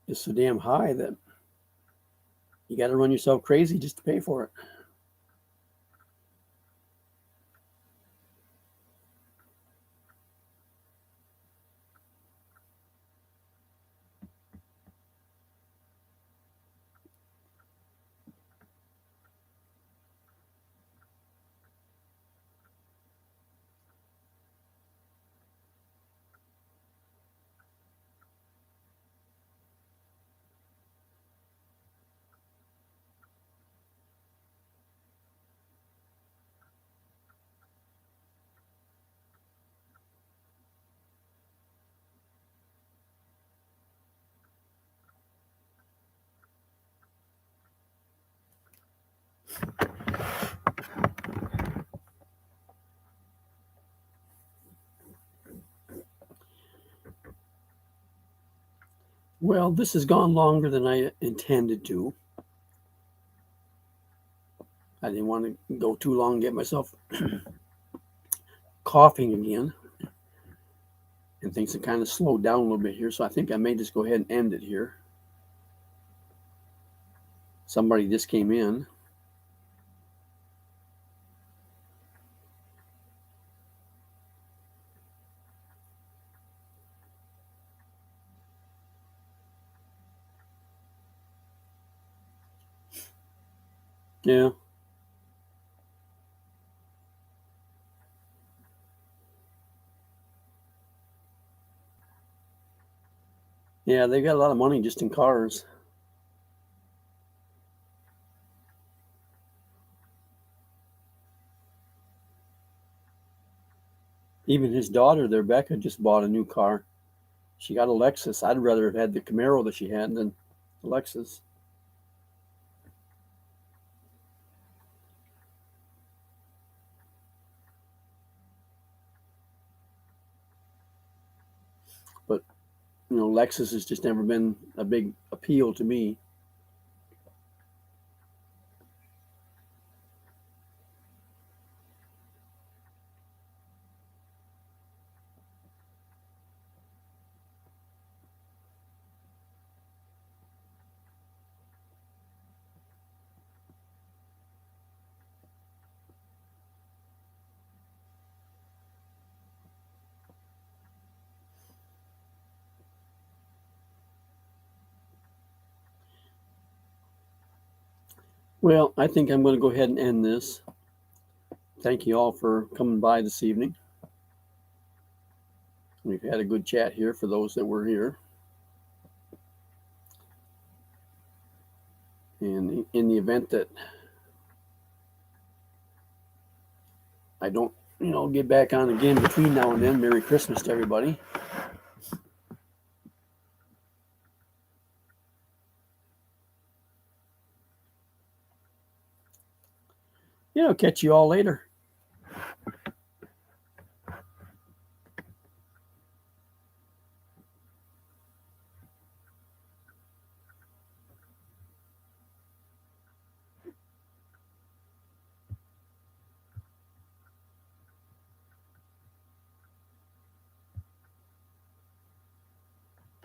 is so damn high that you got to run yourself crazy just to pay for it. Well, this has gone longer than I intended to. I didn't want to go too long and get myself coughing again. And things have kind of slowed down a little bit here, so I think I may just go ahead and end it here. Somebody just came in. Yeah. Yeah, they got a lot of money just in cars. Even his daughter there, Becca, just bought a new car. She got a Lexus. I'd rather have had the Camaro that she had than the Lexus. But Lexus has just never been a big appeal to me. Well, I think I'm going to go ahead and end this. Thank you all for coming by this evening. We've had a good chat here for those that were here. And in the event that I don't, get back on again between now and then, Merry Christmas to everybody. Catch you all later.